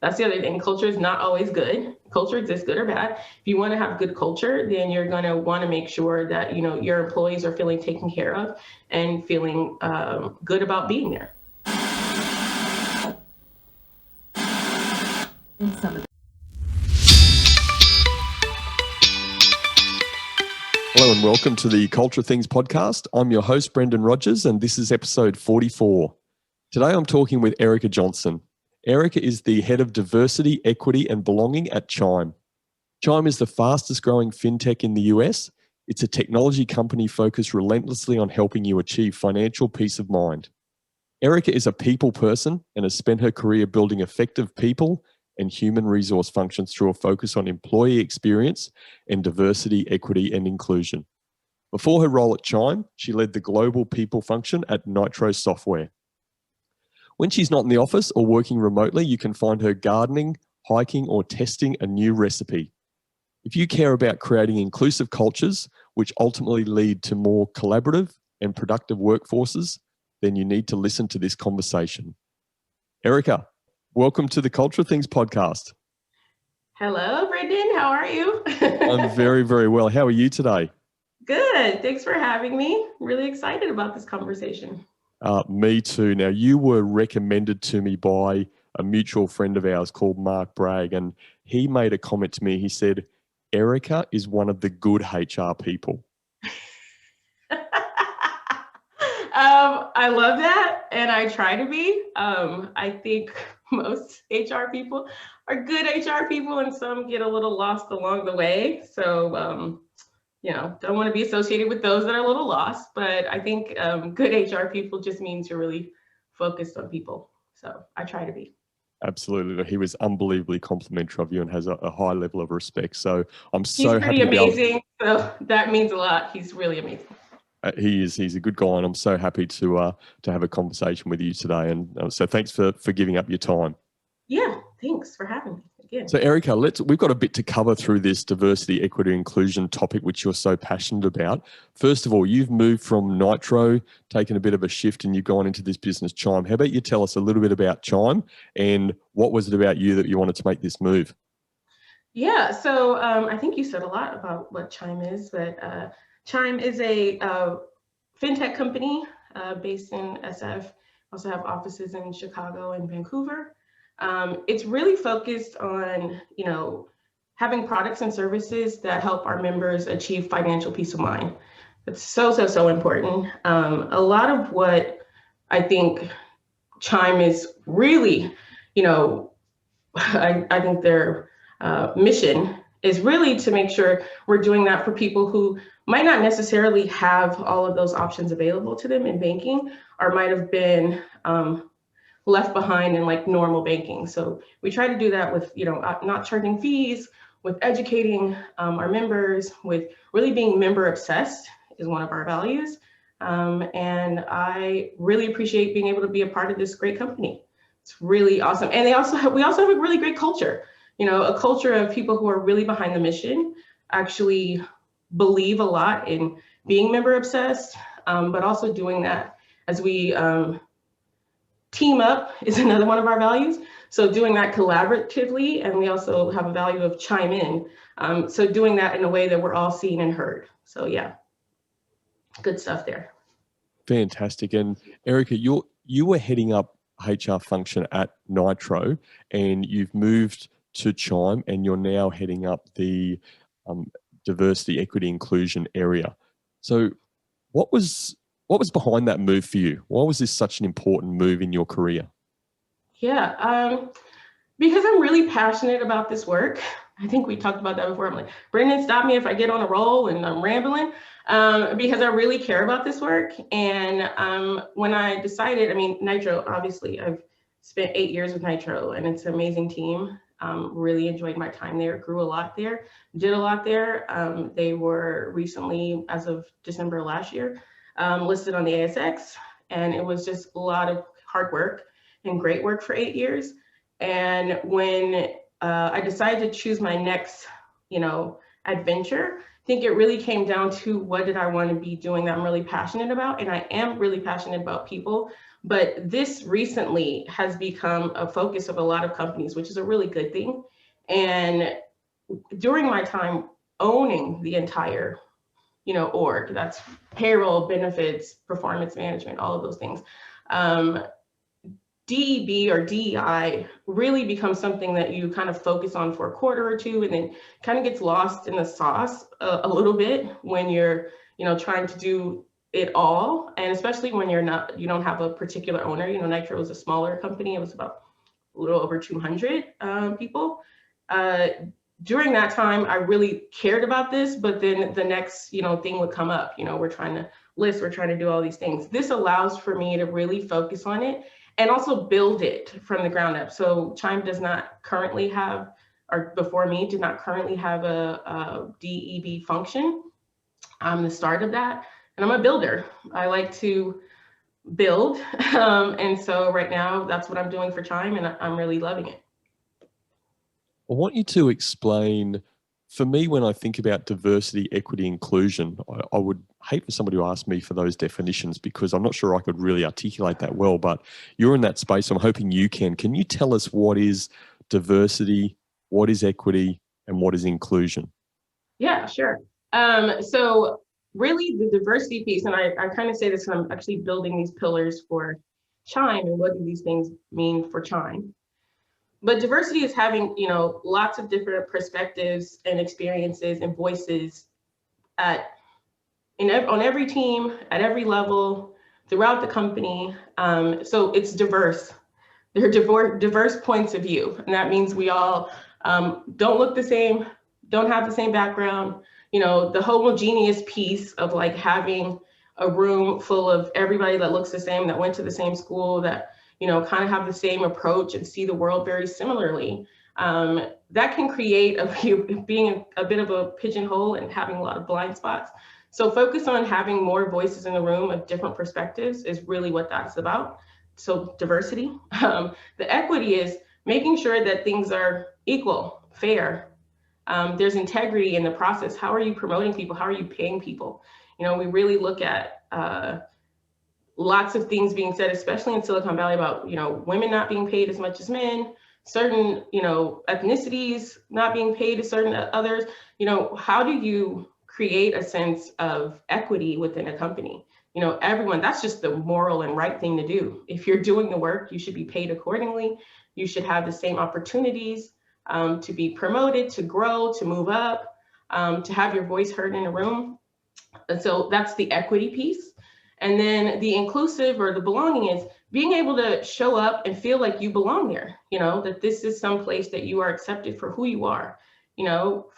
That's the other thing. Culture is not always good. Culture exists, good or bad. If you want to have good culture, then you're going to want to make sure that, your employees are feeling taken care of and feeling good about being there. Hello and welcome to the Culture Things podcast. I'm your host, Brendan Rogers, and this is episode 44. Today I'm talking with Erica Johnson. Erica is the head of diversity, equity, and belonging at Chime. Chime is the fastest growing fintech in the US. It's a technology company focused relentlessly on helping you achieve financial peace of mind. Erica is a people person and has spent her career building effective people and human resource functions through a focus on employee experience and diversity, equity, and inclusion. Before her role at Chime, she led the global people function at Nitro Software. When she's not in the office or working remotely, you can find her gardening, hiking, or testing a new recipe. If you care about creating inclusive cultures, which ultimately lead to more collaborative and productive workforces, then you need to listen to this conversation. Erica, welcome to the Culture Things podcast. Hello, Brendan. How are you? I'm very, very well. How are you today? Good. Thanks for having me. Really excited about this conversation. Me too. Now, you were recommended to me by a mutual friend of ours called Mark Bragg, and he made a comment to me. He said, Erica is one of the good HR people. I love that, and I try to be. I think most HR people are good HR people, and some get a little lost along the way. So, don't want to be associated with those that are a little lost. But I think good HR people just means you're really focused on people. So I try to be. Absolutely. He was unbelievably complimentary of you and has a high level of respect. So I'm He's so pretty happy amazing. So that means a lot. He's really amazing. He's a good guy, and I'm so happy to have a conversation with you today. And so thanks for giving up your time. Yeah, thanks for having me again. So Erica, we've got a bit to cover through this diversity, equity, inclusion topic, which you're so passionate about. First of all, you've moved from Nitro, taken a bit of a shift, and you've gone into this business, Chime. How about you tell us a little bit about Chime and what was it about you that you wanted to make this move? Yeah, so I think you said a lot about what Chime is, but Chime is a fintech company based in SF. Also have offices in Chicago and Vancouver. It's really focused on, having products and services that help our members achieve financial peace of mind. It's so important. A lot of what I think Chime is really, I think their mission is really to make sure we're doing that for people who might not necessarily have all of those options available to them in banking, or might have been left behind in like normal banking. So we try to do that with, not charging fees, with educating our members, with really being member obsessed is one of our values. And I really appreciate being able to be a part of this great company. It's really awesome. And we also have a really great culture, a culture of people who are really behind the mission, actually believe a lot in being member obsessed, but also doing that as we team up is another one of our values. So doing that collaboratively, and we also have a value of chime in. So doing that in a way that we're all seen and heard. So yeah, good stuff there. Fantastic. And Erica, you were heading up HR function at Nitro, and you've moved to Chime, and you're now heading up the diversity, equity, inclusion area. So what was behind that move for you? Why was this such an important move in your career? Yeah, because I'm really passionate about this work. I think we talked about that before. I'm like, Brendan, stop me if I get on a roll and I'm rambling, because I really care about this work. And when I decided, Nitro, obviously, I've spent 8 years with Nitro, and it's an amazing team. Really enjoyed my time there, grew a lot there, did a lot there. They were recently, as of December last year, listed on the ASX, and it was just a lot of hard work and great work for 8 years. And when I decided to choose my next, adventure, think it really came down to what did I want to be doing that I'm really passionate about. And I am really passionate about people, but this recently has become a focus of a lot of companies, which is a really good thing. And during my time owning the entire, org, that's payroll, benefits, performance management, all of those things. DEB or DEI really becomes something that you kind of focus on for a quarter or two, and then kind of gets lost in the sauce a little bit when you're, trying to do it all. And especially when you don't have a particular owner. Nitro was a smaller company. It was about a little over 200 people. During that time, I really cared about this, but then the next, thing would come up. We're trying to list, we're trying to do all these things. This allows for me to really focus on it and also build it from the ground up. So Chime does not currently have, or before me, did not currently have a DEB function. I'm the start of that, and I'm a builder. I like to build, and so right now that's what I'm doing for Chime, and I'm really loving it. I want you to explain, for me, when I think about diversity, equity, inclusion, I would hate for somebody to ask me for those definitions because I'm not sure I could really articulate that well, but you're in that space. So I'm hoping you can. Can you tell us what is diversity, what is equity, and what is inclusion? Yeah, sure. So really the diversity piece, and I kind of say this when I'm actually building these pillars for Chime and what do these things mean for Chime. But diversity is having, lots of different perspectives and experiences and voices on every team, at every level, throughout the company. So it's diverse. There are diverse points of view. And that means we all don't look the same, don't have the same background. The homogeneous piece of like having a room full of everybody that looks the same, that went to the same school, that kind of have the same approach and see the world very similarly. That can create being a bit of a pigeonhole and having a lot of blind spots. So focus on having more voices in the room of different perspectives is really what that's about. So diversity. The equity is making sure that things are equal, fair. There's integrity in the process. How are you promoting people? How are you paying people? We really look at lots of things being said, especially in Silicon Valley, about women not being paid as much as men, certain ethnicities not being paid as certain others. How do you create a sense of equity within a company? Everyone, that's just the moral and right thing to do. If you're doing the work, you should be paid accordingly. You should have the same opportunities to be promoted, to grow, to move up, to have your voice heard in a room. And so that's the equity piece. And then the inclusive or the belonging is being able to show up and feel like you belong there, that this is some place that you are accepted for who you are,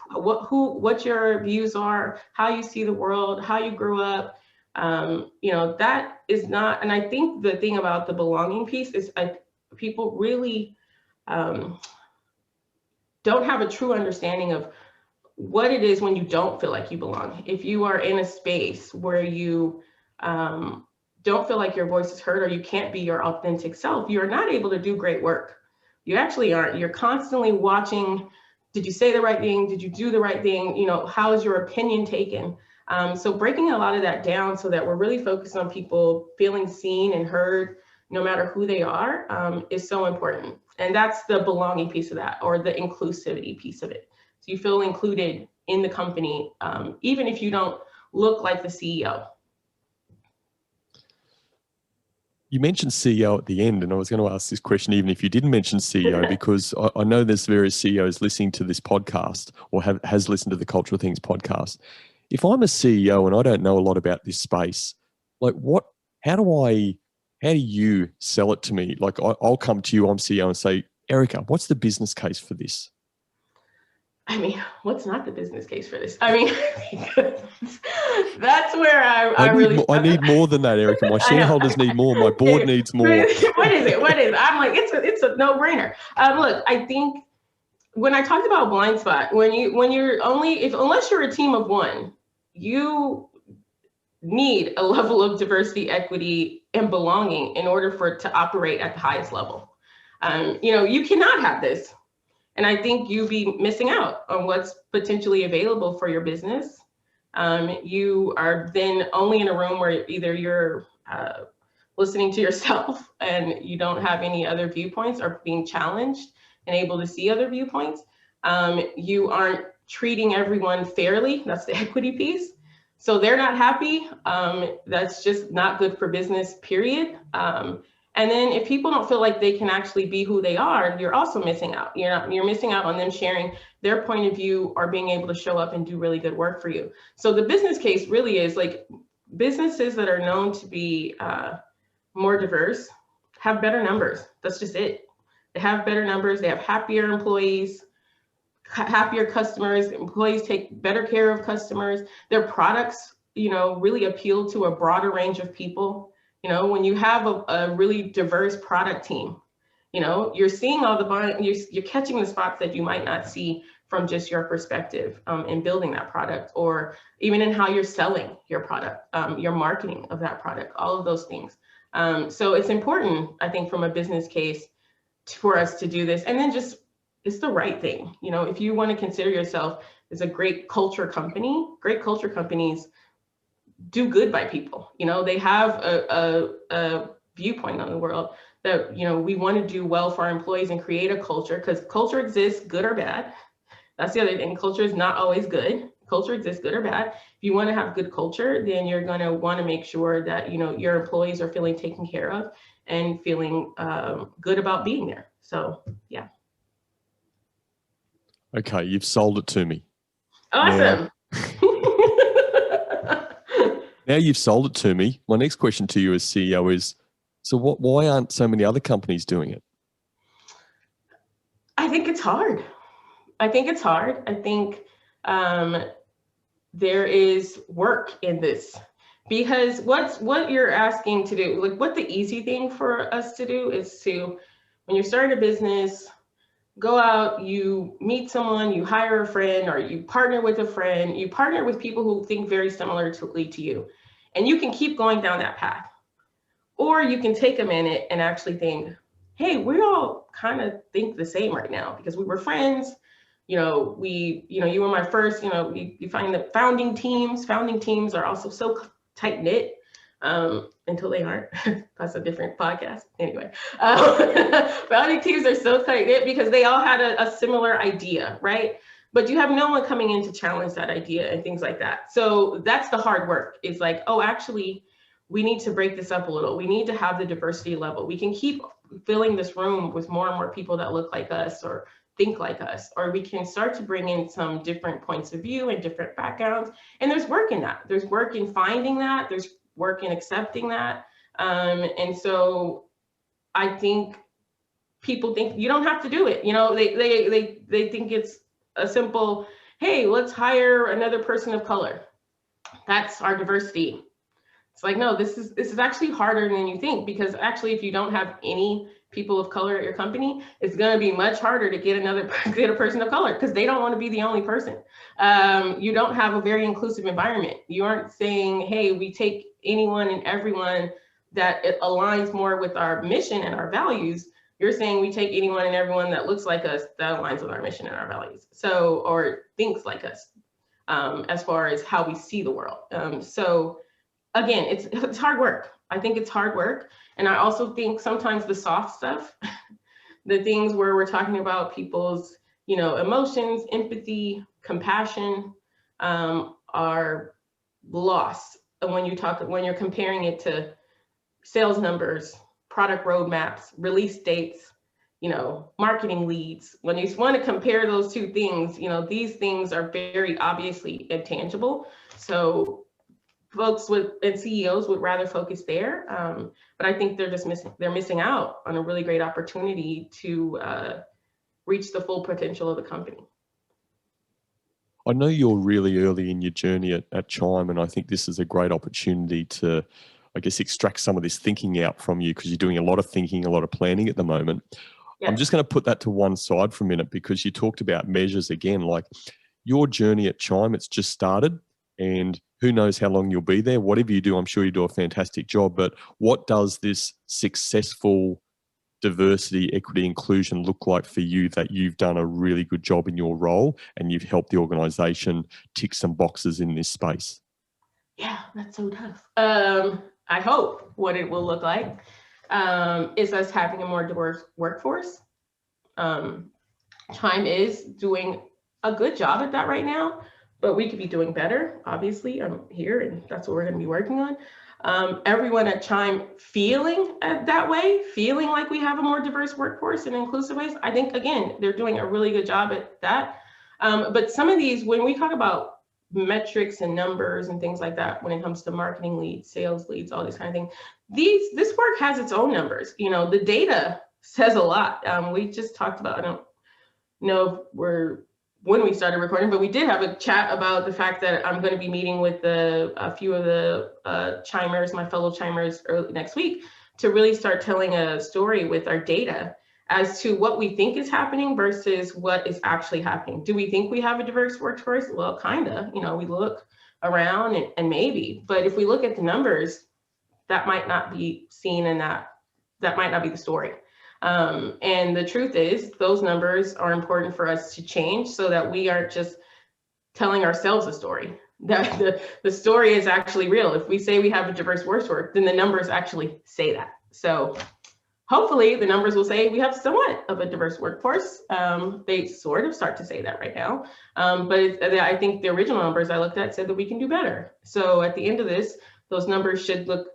what your views are, how you see the world, how you grew up. That is not, and I think the thing about the belonging piece is people really don't have a true understanding of what it is when you don't feel like you belong. If you are in a space where you don't feel like your voice is heard or you can't be your authentic self, you're not able to do great work. You actually aren't. You're constantly watching, did you say the right thing? Did you do the right thing? How is your opinion taken? So breaking a lot of that down so that we're really focused on people feeling seen and heard, no matter who they are, is so important. And that's the belonging piece of that, or the inclusivity piece of it. So you feel included in the company, even if you don't look like the CEO. You mentioned CEO at the end, and I was going to ask this question even if you didn't mention CEO, because I know there's various CEOs listening to this podcast or has listened to the Cultural Things podcast. If I'm a CEO and I don't know a lot about this space, like how do you sell it to me? Like I'll come to you, I'm CEO, and say, Erica, what's the business case for this? I mean, what's not the business case for this? I mean, that's where I need more than that, Erica. My shareholders need more. My board needs more. What is it? I'm like, it's a no-brainer. Look, I think when I talked about blind spot, unless you're a team of one, you need a level of diversity, equity, and belonging in order for it to operate at the highest level. You cannot have this. And I think you'd be missing out on what's potentially available for your business. You are then only in a room where either you're listening to yourself and you don't have any other viewpoints, or being challenged and able to see other viewpoints. You aren't treating everyone fairly. That's the equity piece. So they're not happy. That's just not good for business, period. And then if people don't feel like they can actually be who they are, you're also missing out. You're missing out on them sharing their point of view or being able to show up and do really good work for you. So the business case really is like businesses that are known to be more diverse have better numbers. That's just it. They have better numbers. They have happier employees, happier customers. Employees take better care of customers. Their products, really appeal to a broader range of people. When you have a really diverse product team, you're seeing all you're catching the spots that you might not see from just your perspective in building that product, or even in how you're selling your product, your marketing of that product, all of those things. So it's important, I think, from a business case for us to do this. And then just, it's the right thing. If you want to consider yourself as a great culture company, great culture companies do good by people. They have a viewpoint on the world that, we want to do well for our employees and create a culture, because culture exists, good or bad. That's the other thing. Culture is not always good. Culture exists, good or bad. If you want to have good culture, then you're going to want to make sure that, your employees are feeling taken care of and feeling good about being there. So, yeah. Okay, you've sold it to me. Awesome. Now you've sold it to me. My next question to you as CEO is, so why aren't so many other companies doing it? I think it's hard. I think there is work in this, because what you're asking to do, like what the easy thing for us to do is to, when you're starting a business, go out, you meet someone, you hire a friend, or you partner with a friend, you partner with people who think very similarly to you, and you can keep going down that path. Or you can take a minute and actually think, hey, we all kind of think the same right now because we were friends. You were my first, you find that founding teams are also so tight knit, until they aren't. That's a different podcast. Anyway, founding teams are so tight knit because they all had a similar idea, right? But you have no one coming in to challenge that idea and things like that. So that's the hard work. It's like, oh, actually, we need to break this up a little. We need to have the diversity level. We can keep filling this room with more and more people that look like us or think like us, or we can start to bring in some different points of view and different backgrounds. And there's work in that. There's work in finding that. There's work in accepting that. And so I think people think you don't have to do it. They think it's a simple, hey, let's hire another person of color. That's our diversity. It's like, no, this is actually harder than you think, because actually, if you don't have any people of color at your company, it's going to be much harder to get a person of color, because they don't want to be the only person. You don't have a very inclusive environment. You aren't saying, hey, we take anyone and everyone that it aligns more with our mission and our values. You're saying we take anyone and everyone that looks like us, that aligns with our mission and our values. So, or thinks like us, as far as how we see the world. So again, it's hard work. I think it's hard work. And I also think sometimes the soft stuff, the things where we're talking about people's, emotions, empathy, compassion, are lost. And when you're comparing it to sales numbers, product roadmaps, release dates, marketing leads, when you want to compare those two things, these things are very obviously intangible. So folks and CEOs would rather focus there, but I think they're missing out on a really great opportunity to reach the full potential of the company. I know you're really early in your journey at Chime, and I think this is a great opportunity to, I guess, extract some of this thinking out from you, because you're doing a lot of thinking, a lot of planning at the moment. Yeah. I'm just going to put that to one side for a minute, because you talked about measures again. Like your journey at Chime, it's just started, and who knows how long you'll be there. Whatever you do, I'm sure you do a fantastic job. But what does this successful diversity, equity, inclusion look like for you that you've done a really good job in your role and you've helped the organisation tick some boxes in this space? Yeah, that's so tough. I hope what it will look like is us having a more diverse workforce. Chime is doing a good job at that right now, but we could be doing better. Obviously, I'm here and that's what we're going to be working on. Everyone at Chime feeling that way, feeling like we have a more diverse workforce and inclusive ways. I think, again, they're doing a really good job at that. But some of these, when we talk about metrics and numbers and things like that, when it comes to marketing leads, sales leads, all these kind of things, this work has its own numbers. You know, the data says a lot. We just talked about, I don't know when we started recording, but we did have a chat about the fact that I'm going to be meeting with a few of the Chimers, my fellow Chimers, early next week to really start telling a story with our data as to what we think is happening versus what is actually happening. Do we think we have a diverse workforce? Well, kind of. You know, we look around and maybe, but if we look at the numbers, that might not be seen, and that might not be the story. And the truth is, those numbers are important for us to change so that we aren't just telling ourselves a story. That the story is actually real. If we say we have a diverse workforce, then the numbers actually say that. So hopefully the numbers will say we have somewhat of a diverse workforce. They sort of start to say that right now. But I think the original numbers I looked at said that we can do better. So at the end of this, those numbers should look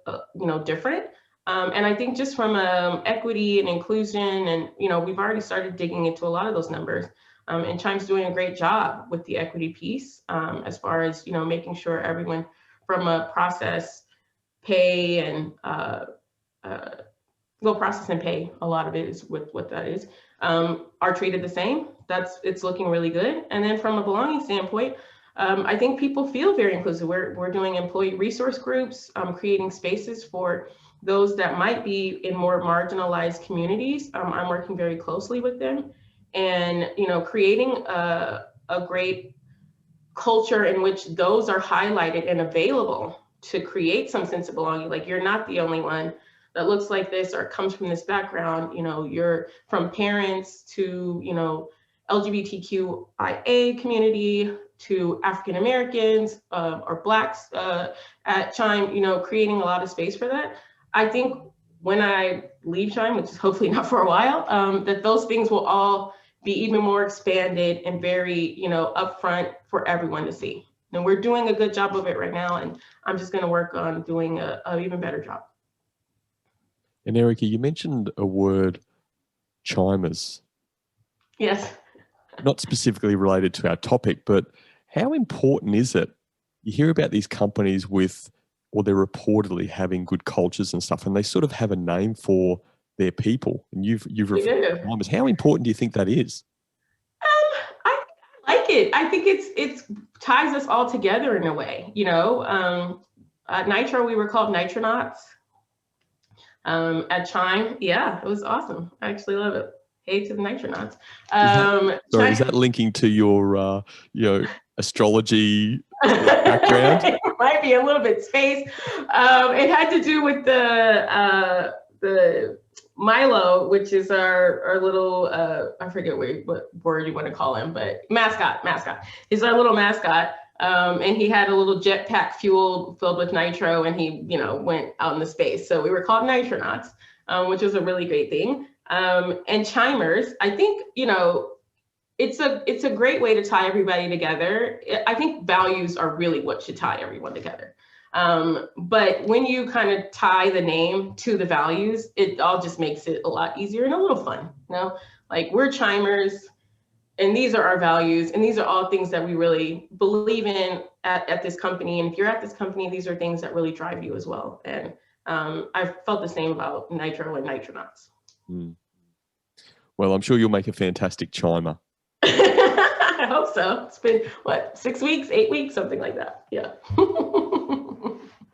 different. And I think just from equity and inclusion, and we've already started digging into a lot of those numbers. And Chime's doing a great job with the equity piece, as far as making sure everyone from a process, pay, and process and pay. A lot of it is with what that is, are treated the same. It's looking really good. And then from a belonging standpoint, I think people feel very inclusive. We're doing employee resource groups, creating spaces for those that might be in more marginalized communities. I'm working very closely with them, and creating a great culture in which those are highlighted and available to create some sense of belonging. Like, you're not the only one that looks like this or comes from this background. You're from parents to LGBTQIA community to African Americans or Blacks at Chime. Creating a lot of space for that. I think when I leave Chime, which is hopefully not for a while, that those things will all be even more expanded and very, upfront for everyone to see. And we're doing a good job of it right now, and I'm just going to work on doing an even better job. And Erica, you mentioned a word, chimers. Yes. Not specifically related to our topic, but how important is it? You hear about these companies or they're reportedly having good cultures and stuff, and they sort of have a name for their people. And you've referred to chimers. How important do you think that is? I like it. I think it ties us all together in a way. At Nitro, we were called Nitronauts. At Chime, yeah, it was awesome. I actually love it. Hey to the Nitronauts. Is that linking to your astrology background? It might be a little bit space. It had to do with the Milo, which is our little I forget what word you want to call him, but mascot. He's our little mascot. And he had a little jetpack fuel filled with nitro, and he, went out into space. So we were called Nitronauts, which was a really great thing. And Chimers, I think, it's a great way to tie everybody together. I think values are really what should tie everyone together. But when you kind of tie the name to the values, it all just makes it a lot easier and a little fun. Like, we're Chimers, and these are our values, and these are all things that we really believe in at this company. And if you're at this company, these are things that really drive you as well. And I've felt the same about Nitro and Nitronauts. Well, I'm sure you'll make a fantastic Chimer. I hope so. It's been, 6 weeks, 8 weeks, something like that. Yeah.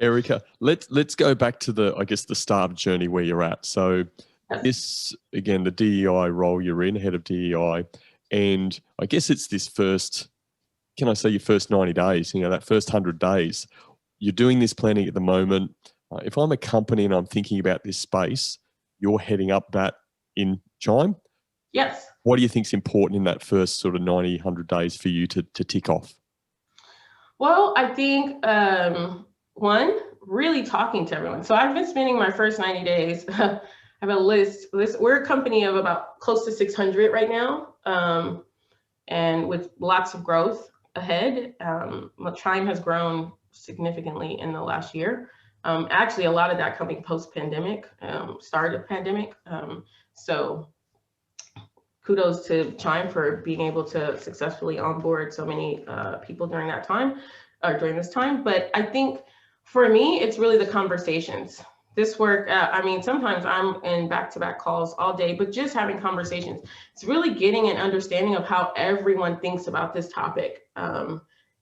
Erica, let's go back to the start journey where you're at. So this, again, the DEI role you're in, head of DEI, and I guess it's this first, can I say your first 90 days, that first 100 days. You're doing this planning at the moment. If I'm a company and I'm thinking about this space, you're heading up that in Chime. Yes. What do you think is important in that first sort of 90, 100 days for you to tick off? Well, I think one, really talking to everyone. So I've been spending my first 90 days. I have a list. We're a company of about close to 600 right now, and with lots of growth ahead. Chime has grown significantly in the last year. Actually, a lot of that coming post-pandemic, start of pandemic. So kudos to Chime for being able to successfully onboard so many people during that time, or during this time. But I think for me, it's really the conversations. This work, I mean, sometimes I'm in back-to-back calls all day, but just having conversations. It's really getting an understanding of how everyone thinks about this topic.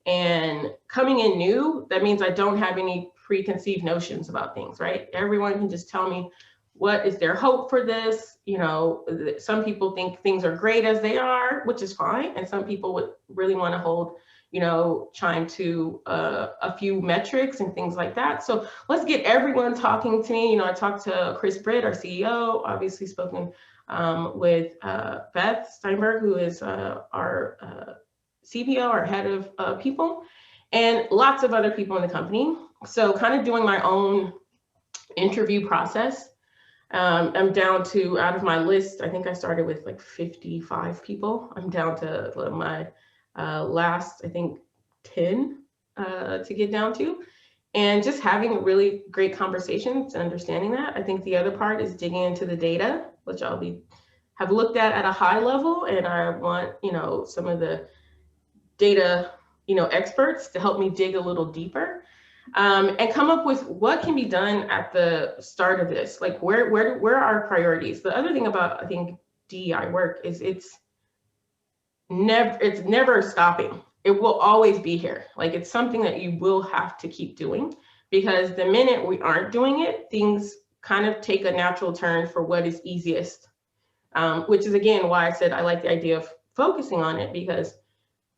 And coming in new, that means I don't have any preconceived notions about things, right? Everyone can just tell me what is their hope for this. You know, some people think things are great as they are, which is fine. And some people would really want to hold, you know, Chime to a few metrics and things like that. So let's get everyone talking to me. You know, I talked to Chris Britt, our CEO, obviously spoken with Beth Steinberg, who is our CPO, our head of people, and lots of other people in the company. So kind of doing my own interview process. I'm down to, out of my list, I think I started with like 55 people. I'm down to my last, I think, 10 to get down to. And just having really great conversations and understanding that. I think the other part is digging into the data, which have looked at a high level. And I want, you know, some of the data, you know, experts to help me dig a little deeper. And come up with what can be done at the start of this. Like where are our priorities? The other thing about, I think, DEI work is it's never stopping. It will always be here. Like it's something that you will have to keep doing, because the minute we aren't doing it, things kind of take a natural turn for what is easiest, which is again why I said I like the idea of focusing on it, because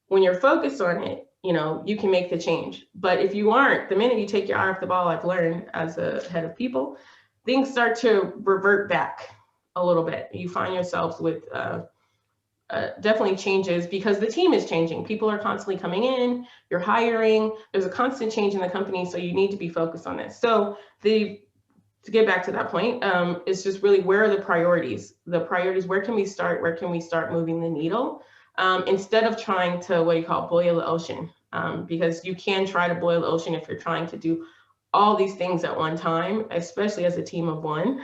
when you're focused on it, you know, you can make the change. But if you aren't, the minute you take your eye off the ball, I've learned as a head of people, things start to revert back a little bit. You find yourselves with definitely changes because the team is changing. People are constantly coming in, you're hiring, there's a constant change in the company. So you need to be focused on this. So to get back to that point, it's just really, where are the priorities? The priorities, where can we start? Where can we start moving the needle? Instead of trying to, what you call, boil the ocean, because you can try to boil the ocean if you're trying to do all these things at one time, especially as a team of one.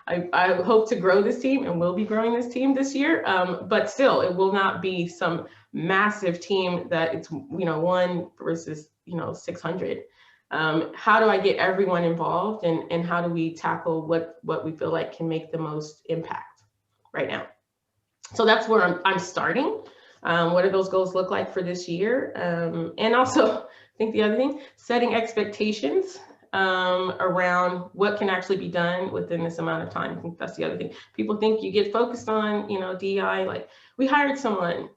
I hope to grow this team and will be growing this team this year, but still, it will not be some massive team that it's, you know, one versus, you know, 600. How do I get everyone involved, and how do we tackle what we feel like can make the most impact right now? So that's where I'm starting. What do those goals look like for this year? And also, I think the other thing, setting expectations around what can actually be done within this amount of time. I think that's the other thing. People think you get focused on, you know, DEI, like we hired someone,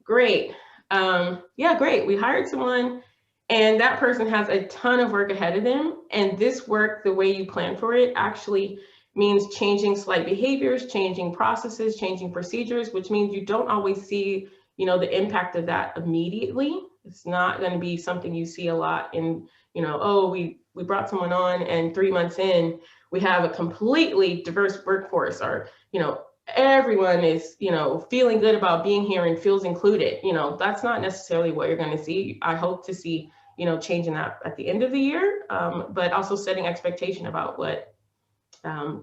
great. Yeah, great. We hired someone and that person has a ton of work ahead of them. And this work, the way you plan for it, actually means changing slight behaviors, changing processes, changing procedures, which means you don't always see, you know, the impact of that immediately. It's not going to be something you see a lot in, you know, oh, we brought someone on and 3 months in, we have a completely diverse workforce, or, you know, everyone is, you know, feeling good about being here and feels included. You know, that's not necessarily what you're going to see. I hope to see, you know, changing that at the end of the year, but also setting expectation about what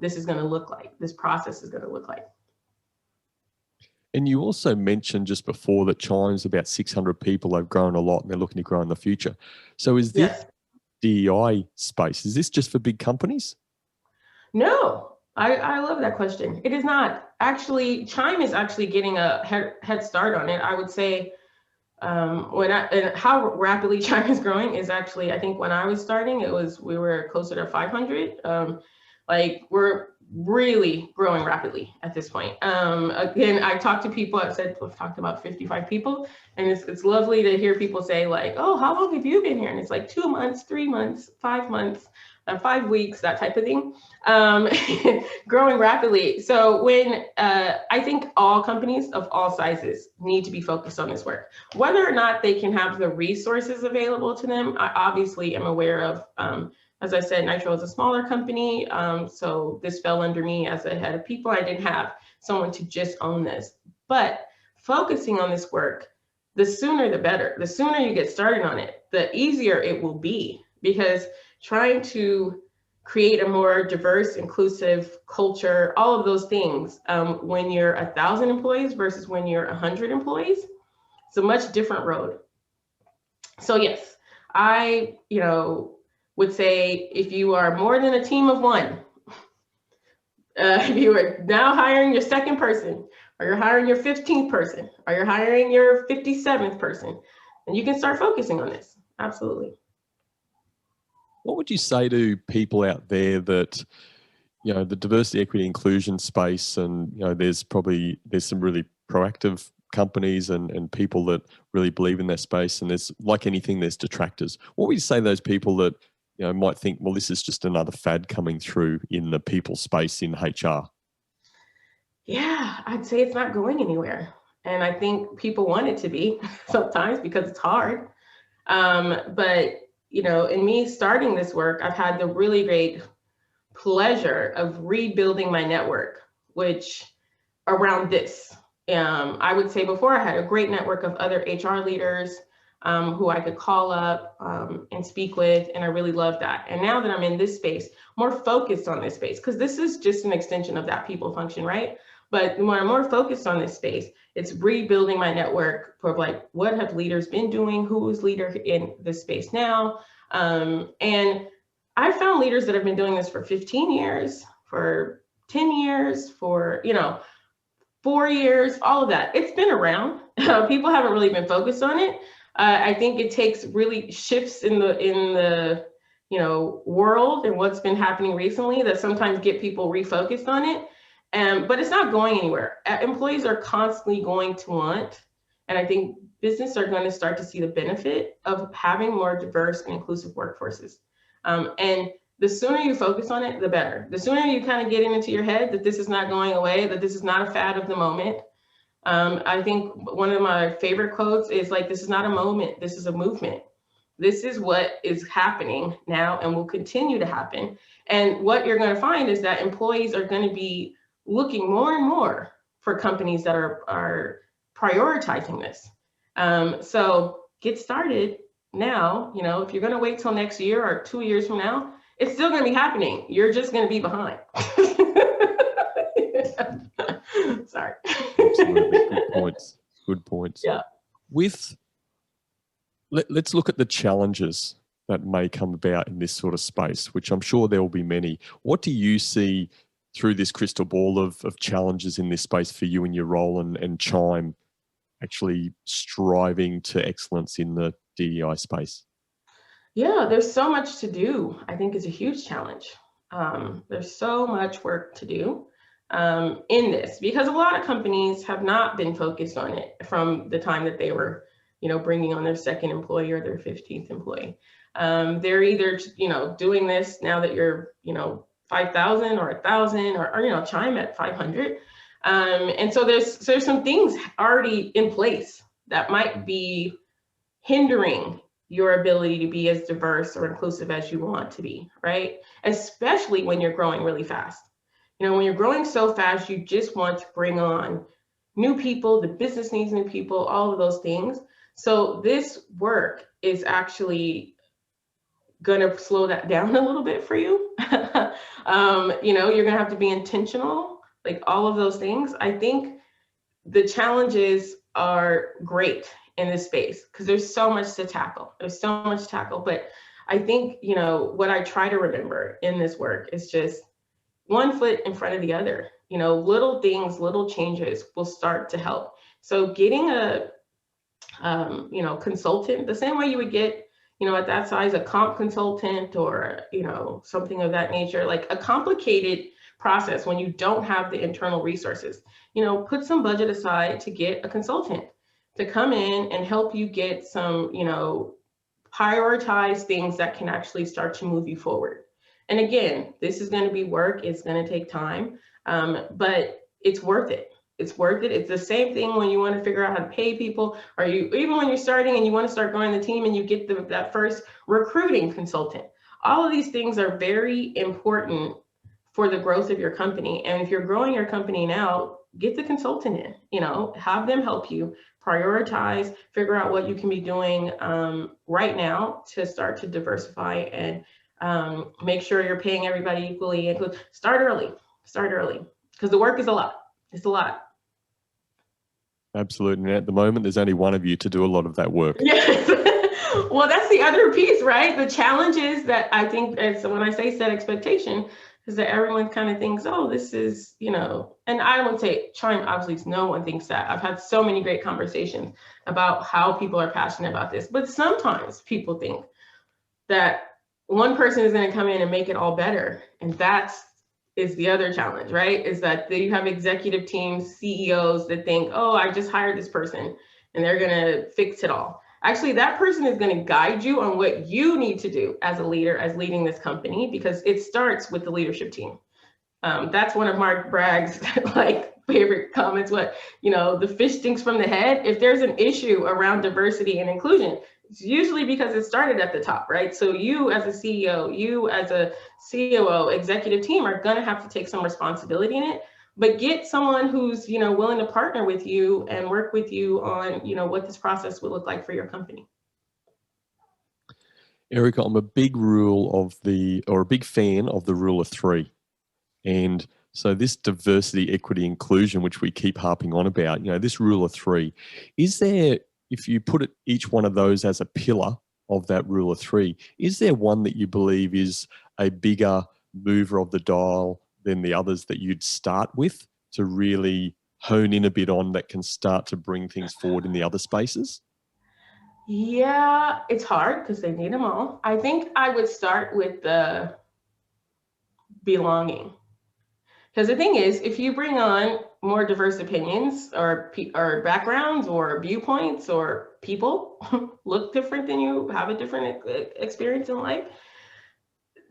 this is going to look like, this process is going to look like. And you also mentioned just before that Chime's about 600 people. They've grown a lot and they're looking to grow in the future. So is this Yes. DEI space, is this just for big companies? No, I love that question. It is not. Actually, Chime is actually getting a head start on it. I would say and how rapidly Chime is growing is actually, I think when I was starting, we were closer to 500. Like we're really growing rapidly at this point. Again, I talked to people, I've talked about 55 people, and it's lovely to hear people say like, oh, how long have you been here? And it's like 2 months, 3 months, 5 months. 5 weeks, that type of thing, um, growing rapidly. So when I think all companies of all sizes need to be focused on this work, whether or not they can have the resources available to them. I obviously am aware of, as I said, Nitro is a smaller company, so this fell under me as a head of people. I didn't have someone to just own this, but focusing on this work, the sooner the better. The sooner you get started on it, the easier it will be, because trying to create a more diverse, inclusive culture, all of those things, when you're 1,000 employees versus when you're 100 employees, it's a much different road. So yes, I, would say if you are more than a team of one, if you are now hiring your second person, or you're hiring your 15th person, or you're hiring your 57th person, then you can start focusing on this. Absolutely. What would you say to people out there that, the diversity, equity, inclusion space, and, there's some really proactive companies and people that really believe in their space, and there's, like anything, there's detractors. What would you say to those people that, might think, well, this is just another fad coming through in the people space in HR? Yeah, I'd say it's not going anywhere. And I think people want it to be sometimes because it's hard. But, in me starting this work, I've had the really great pleasure of rebuilding my network, which around this. I would say before I had a great network of other HR leaders who I could call up and speak with, and I really love that. And now that I'm in this space, more focused on this space, because this is just an extension of that people function, right? But when I'm more focused on this space, it's rebuilding my network for like, what have leaders been doing? Who is leader in this space now? And I found leaders that have been doing this for 15 years, for 10 years, for, 4 years, all of that. It's been around. People haven't really been focused on it. I think it takes really shifts in the world and what's been happening recently that sometimes get people refocused on it. But it's not going anywhere. Employees are constantly going to want, and I think businesses are going to start to see the benefit of having more diverse and inclusive workforces. And the sooner you focus on it, the better. The sooner you kind of get into your head that this is not going away, that this is not a fad of the moment. I think one of my favorite quotes is like, this is not a moment, this is a movement. This is what is happening now and will continue to happen. And what you're going to find is that employees are going to be looking more and more for companies that are prioritizing this. So get started now. If you're going to wait till next year or 2 years from now, it's still going to be happening. You're just going to be behind. Sorry. Absolutely. Good points. Good points. Yeah. Let's look at the challenges that may come about in this sort of space, which I'm sure there will be many. What do you see through this crystal ball of challenges in this space for you in your role and Chime actually striving to excellence in the DEI space? Yeah, there's so much to do. I think is a huge challenge. There's so much work to do in this, because a lot of companies have not been focused on it from the time that they were, bringing on their second employee or their 15th employee. They're either, doing this now that you're, 5,000 or 1,000 or Chime at 500. And so there's some things already in place that might be hindering your ability to be as diverse or inclusive as you want to be, right? Especially when you're growing really fast. When you're growing so fast, you just want to bring on new people, the business needs new people, all of those things. So this work is actually going to slow that down a little bit for you. You're going to have to be intentional, like all of those things. I think the challenges are great in this space because there's so much to tackle. But I think, what I try to remember in this work is just one foot in front of the other. Little things, little changes will start to help. So getting a, consultant, the same way you would get, at that size, a comp consultant or, something of that nature, like a complicated process when you don't have the internal resources, put some budget aside to get a consultant to come in and help you get some, prioritize things that can actually start to move you forward. And again, this is going to be work. It's going to take time, but it's worth it. It's worth it. It's the same thing when you want to figure out how to pay people, or you even when you're starting and you want to start growing the team and you get that first recruiting consultant. All of these things are very important for the growth of your company. And if you're growing your company now, get the consultant in, have them help you prioritize, figure out what you can be doing right now to start to diversify and make sure you're paying everybody equally. And start early, because the work is a lot. It's a lot. Absolutely. And at the moment, there's only one of you to do a lot of that work. Yes. Well, that's the other piece, right? The challenge is that I think, so when I say set expectation, is that everyone kind of thinks, oh, this is, and I would say Chime, obviously no one thinks that. I've had so many great conversations about how people are passionate about this, but sometimes people think that one person is going to come in and make it all better. And is the other challenge, right? Is that you have executive teams, CEOs that think, oh, I just hired this person and they're going to fix it all. Actually, that person is going to guide you on what you need to do as a leader, as leading this company, because it starts with the leadership team. That's one of Mark Bragg's favorite comments. The fish stinks from the head. If there's an issue around diversity and inclusion, it's usually because it started at the top, right? So you as a CEO, you as a COO, executive team are going to have to take some responsibility in it, but get someone who's, willing to partner with you and work with you on, what this process would look like for your company. Erica, I'm a big fan of the rule of three. And so this diversity, equity, inclusion, which we keep harping on about, this rule of three, is there, if you put each one of those as a pillar of that rule of three, is there one that you believe is a bigger mover of the dial than the others that you'd start with to really hone in a bit on that can start to bring things forward in the other spaces? Yeah, it's hard because they need them all. I think I would start with the belonging. Because the thing is, if you bring on more diverse opinions or backgrounds or viewpoints or people look different than you, have a different experience in life,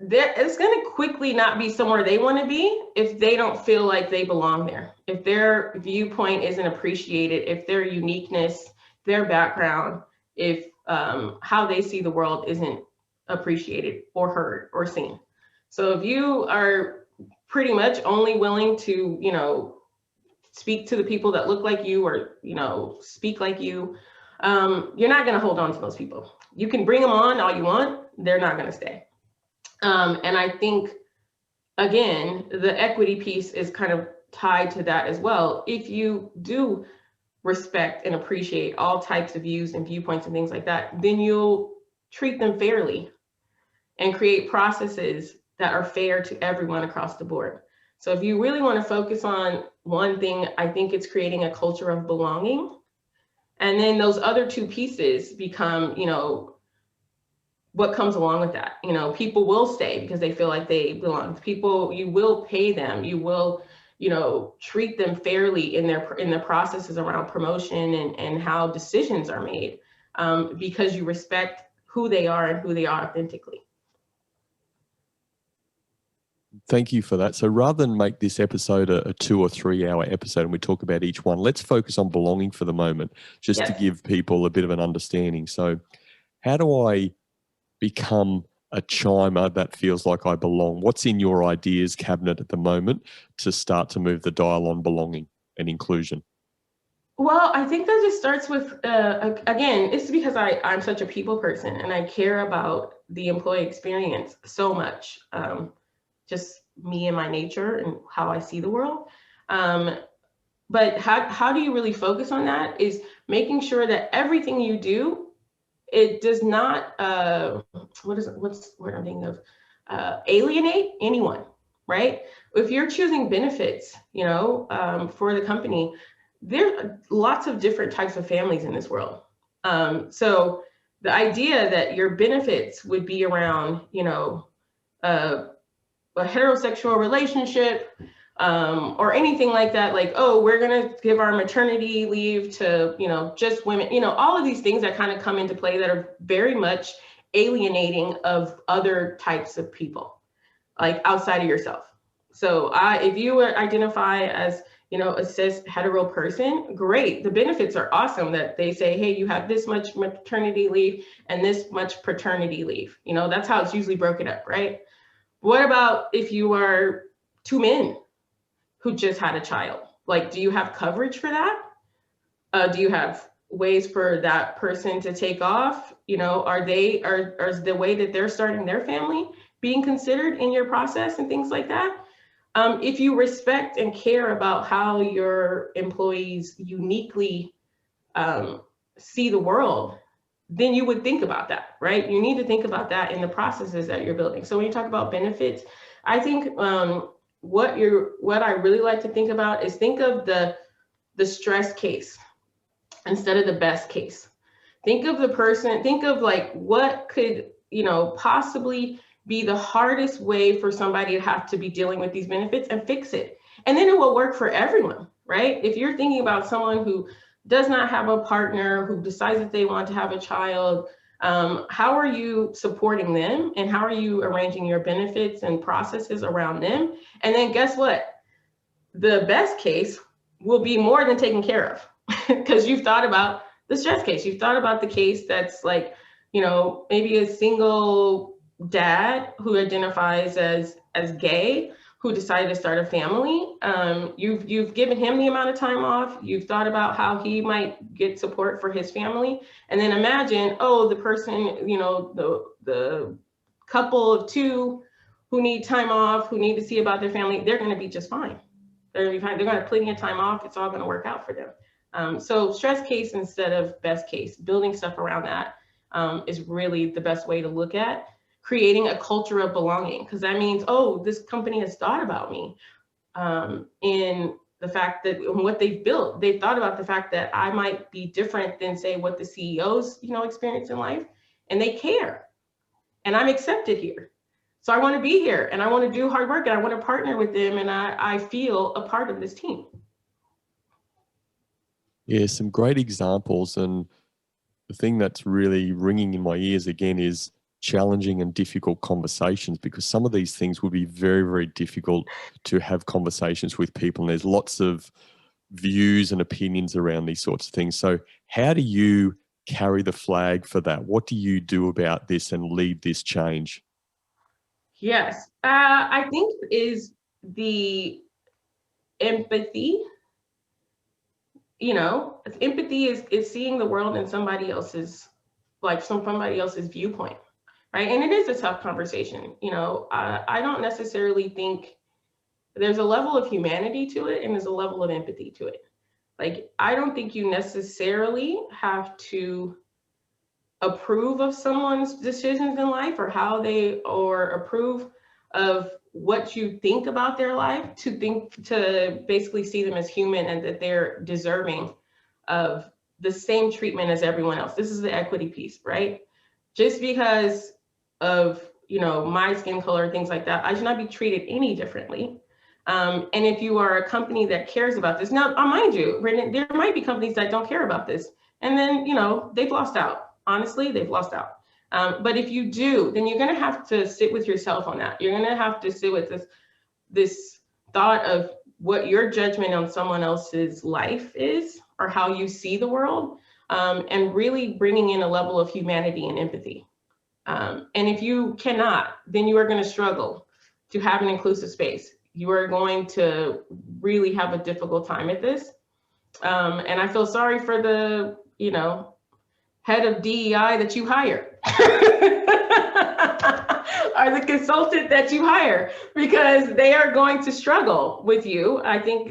it's going to quickly not be somewhere they want to be if they don't feel like they belong there. If their viewpoint isn't appreciated, if their uniqueness, their background, if how they see the world isn't appreciated or heard or seen. So if you are pretty much only willing to, speak to the people that look like you or, speak like you, you're not going to hold on to those people. You can bring them on all you want. They're not going to stay. And I think, again, the equity piece is kind of tied to that as well. If you do respect and appreciate all types of views and viewpoints and things like that, then you'll treat them fairly and create processes that are fair to everyone across the board. So if you really want to focus on one thing, I think it's creating a culture of belonging. And then those other two pieces become, what comes along with that. People will stay because they feel like they belong. People, you will pay them. You will, treat them fairly in the processes around promotion and how decisions are made, because you respect who they are and who they are authentically. Thank you for that. So rather than make this episode a 2 or 3 hour episode and we talk about each one, let's focus on belonging for the moment, just to give people a bit of an understanding. So how do I become a chimer that feels like I belong? What's in your ideas cabinet at the moment to start to move the dial on belonging and inclusion? Well, I think that just starts with, again, it's because I'm such a people person and I care about the employee experience so much. Just me and my nature and how I see the world. But how do you really focus on that is making sure that everything you do, it does not, what's the word I'm thinking of? Alienate anyone, right? If you're choosing benefits, for the company, there are lots of different types of families in this world. So the idea that your benefits would be around, a heterosexual relationship, or anything like that, like, oh, we're going to give our maternity leave to, just women, all of these things that kind of come into play that are very much alienating of other types of people. like outside of yourself. So if you identify as, a cis hetero person, great. The benefits are awesome that they say, hey, you have this much maternity leave and this much paternity leave. That's how it's usually broken up, right? What about if you are two men who just had a child? Like, do you have coverage for that? Do you have ways for that person to take off? Are the way that they're starting their family being considered in your process and things like that? If you respect and care about how your employees uniquely see the world, then you would think about that, right? You need to think about that in the processes that you're building. So when you talk about benefits, I think what I really like to think about is think of the stress case instead of the best case. Think of like what could, possibly be the hardest way for somebody to have to be dealing with these benefits, and fix it. And then it will work for everyone, right? If you're thinking about someone who does not have a partner, who decides that they want to have a child, how are you supporting them, and how are you arranging your benefits and processes around them? And then guess what? The best case will be more than taken care of because you've thought about the stress case. You've thought about the case that's like, maybe a single dad who identifies as gay, who decided to start a family. You've given him the amount of time off. You've thought about how he might get support for his family. And then imagine, the person, the couple of two who need time off, who need to see about their family, they're going to be just fine. They're going to be fine. They're going to have plenty of time off. It's all going to work out for them. So stress case instead of best case, building stuff around that is really the best way to look at creating a culture of belonging, because that means, this company has thought about me in the fact that what they've built, they've thought about the fact that I might be different than, say, what the CEOs, experience in life, and they care, and I'm accepted here. So I want to be here, and I want to do hard work, and I want to partner with them, and I feel a part of this team. Yeah, some great examples. And the thing that's really ringing in my ears again is challenging and difficult conversations, because some of these things would be very, very difficult to have conversations with people. And there's lots of views and opinions around these sorts of things. So how do you carry the flag for that? What do you do about this and lead this change? Yes, I think is the empathy. Empathy is seeing the world in somebody else's viewpoint, right? And it is a tough conversation. I don't necessarily think there's a level of humanity to it, and there's a level of empathy to it. Like, I don't think you necessarily have to approve of someone's decisions in life or approve of what you think about their life to basically see them as human, and that they're deserving of the same treatment as everyone else. This is the equity piece, right? Just because of, my skin color, things like that, I should not be treated any differently. And if you are a company that cares about this, now, mind you, Brendan, there might be companies that don't care about this, and then, they've lost out. Honestly, they've lost out. But if you do, then you're going to have to sit with yourself on that. You're going to have to sit with this thought of what your judgment on someone else's life is, or how you see the world, and really bringing in a level of humanity and empathy. And if you cannot, then you are going to struggle to have an inclusive space. You are going to really have a difficult time at this. And I feel sorry for the, head of DEI that you hire or the consultant that you hire, because they are going to struggle with you. I think,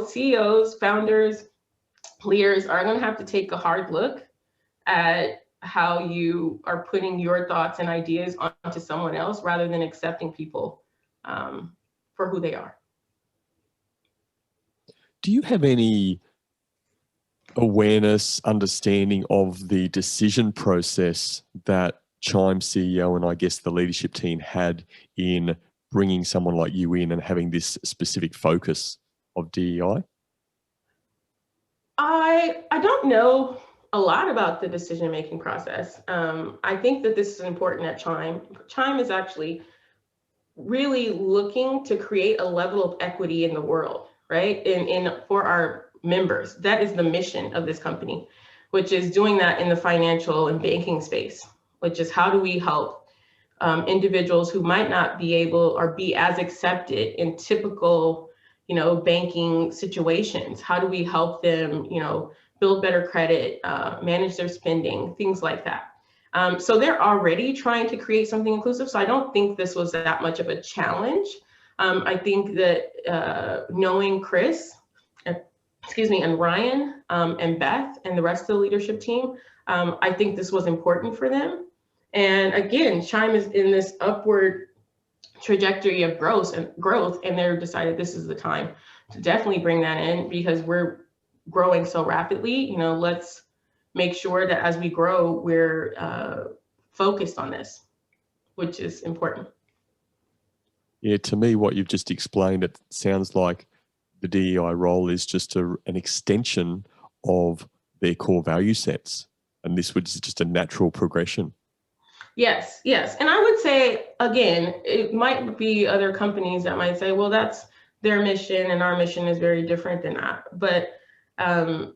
CEOs, founders, leaders are going to have to take a hard look at how you are putting your thoughts and ideas onto someone else, rather than accepting people for who they are. Do you have any awareness, understanding of the decision process that Chime CEO and I guess the leadership team had in bringing someone like you in and having this specific focus of DEI? I don't know a lot about the decision-making process. I think that this is important at Chime. Chime is actually really looking to create a level of equity in the world, right? For our members. That is the mission of this company, which is doing that in the financial and banking space, which is how do we help individuals who might not be able or be as accepted in typical, banking situations. How do we help them, build better credit, manage their spending, things like that. So they're already trying to create something inclusive. So I don't think this was that much of a challenge. I think that knowing Chris, and Ryan and Beth and the rest of the leadership team, I think this was important for them. And again, Chime is in this upward trajectory of growth, and they're decided this is the time to definitely bring that in because we're growing so rapidly. Let's make sure that as we grow, we're focused on this, which is important. Yeah, to me, what you've just explained, it sounds like the DEI role is just an extension of their core value sets. And this was just a natural progression. Yes. And I would say, again, it might be other companies that might say, well, that's their mission and our mission is very different than that. But I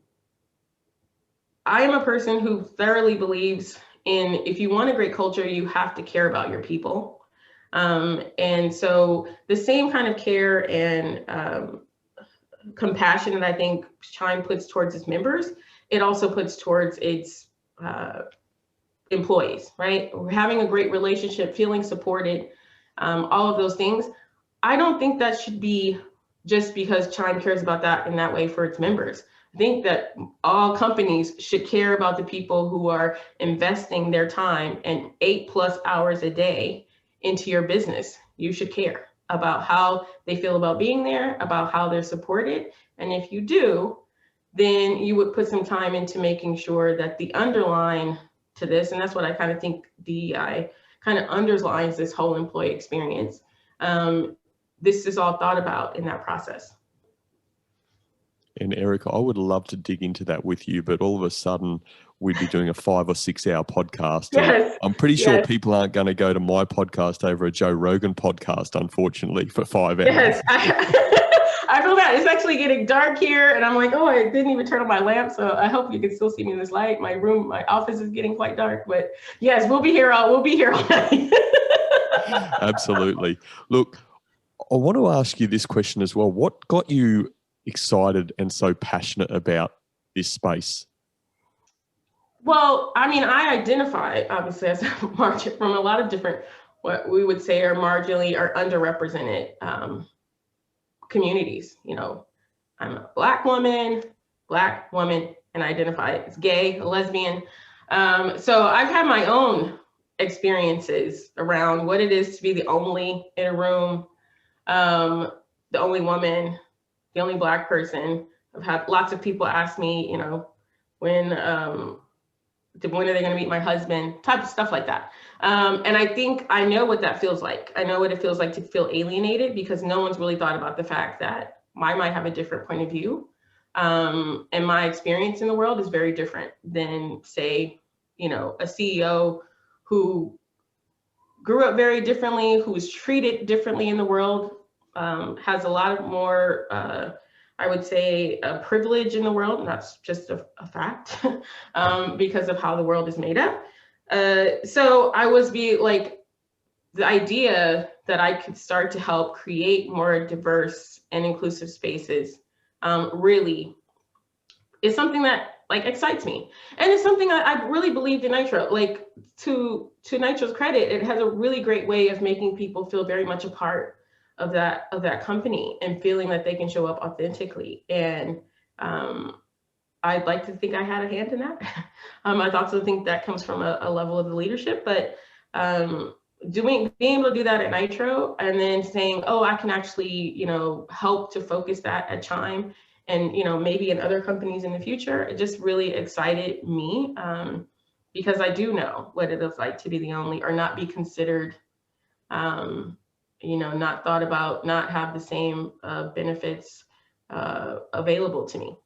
am a person who thoroughly believes in if you want a great culture, you have to care about your people. And so the same kind of care and compassion that I think Chime puts towards its members, it also puts towards its employees, right? We're having a great relationship, feeling supported, all of those things. I don't think that should be just because Chime cares about that in that way for its members. I think that all companies should care about the people who are investing their time and 8+ hours a day into your business. You should care about how they feel about being there, about how they're supported. And if you do, then you would put some time into making sure that the underline to this, and that's what I kind of think DEI kind of underlines this whole employee experience. This is all thought about in that process. And Erica, I would love to dig into that with you, but all of a sudden we'd be doing a 5 or 6 hour podcast. Yes. I'm pretty sure people aren't going to go to my podcast over a Joe Rogan podcast, unfortunately, for 5 hours. Yes, I feel that it's actually getting dark here, and I'm like, oh, I didn't even turn on my lamp, so I hope you can still see me in this light. My office is getting quite dark, but yes, we'll be here all night. Absolutely. Look, I want to ask you this question as well. What got you excited and so passionate about this space? Well, I mean, I identify obviously as a margin from a lot of different, what we would say are marginally or underrepresented communities. I'm a Black woman, and I identify as gay, a lesbian. So I've had my own experiences around what it is to be the only in a room, the only woman, the only Black person. I've had lots of people ask me, when are they going to meet my husband, type of stuff like that. And I think I know what that feels like. I know what it feels like to feel alienated because no one's really thought about the fact that I might have a different point of view. And my experience in the world is very different than, say, a CEO who grew up very differently, who was treated differently in the world, has a lot of more, I would say, a privilege in the world, and that's just a fact, because of how the world is made up. So I was the idea that I could start to help create more diverse and inclusive spaces really is something that excites me. And it's something I really believed in Nitro. To Nitro's credit, it has a really great way of making people feel very much a part of that company and feeling that they can show up authentically. And I'd like to think I had a hand in that. I also think that comes from a level of the leadership, but being able to do that at Nitro and then saying, oh, I can actually, help to focus that at Chime and, maybe in other companies in the future, it just really excited me because I do know what it is like to be the only or not be considered, not thought about, not have the same benefits available to me.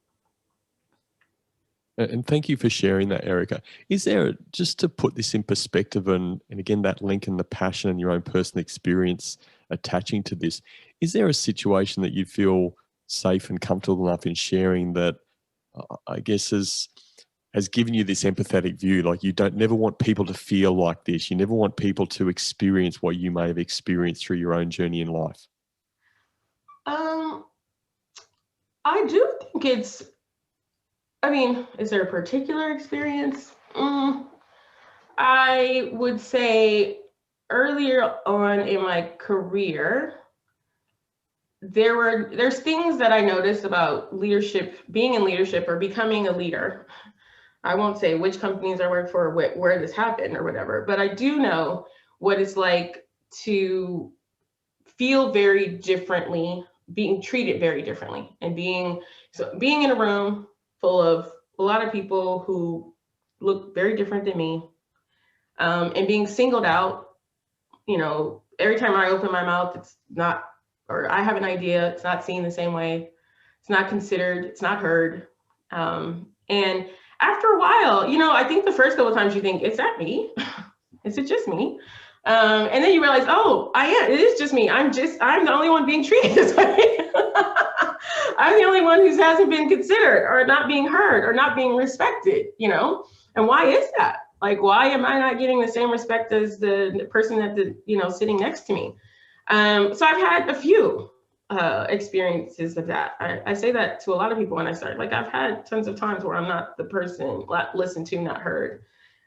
And thank you for sharing that, Erica. Is there, just to put this in perspective and again, that link and the passion and your own personal experience attaching to this. Is there a situation that you feel safe and comfortable enough in sharing that I guess has given you this empathetic view? Like, you don't never want people to feel like this. You never want people to experience what you may have experienced through your own journey in life. I do think is there a particular experience? I would say earlier on in my career, there's things that I noticed about leadership, being in leadership or becoming a leader. I won't say which companies I work for, where this happened or whatever, but I do know what it's like to feel very differently, being treated very differently, and being in a room full of a lot of people who look very different than me, and being singled out. Every time I open my mouth, it's not, or I have an idea, it's not seen the same way, it's not considered, it's not heard. And after a while, I think the first couple of times you think, is that me? Is it just me? And then you realize, oh, it is just me. I'm the only one being treated this way. I'm the only one who hasn't been considered or not being heard or not being respected, And why is that? Like, why am I not getting the same respect as the person that sitting next to me? So I've had a few experiences of that. I say that to a lot of people when I start. Like, I've had tons of times where I'm not the person listened to, not heard.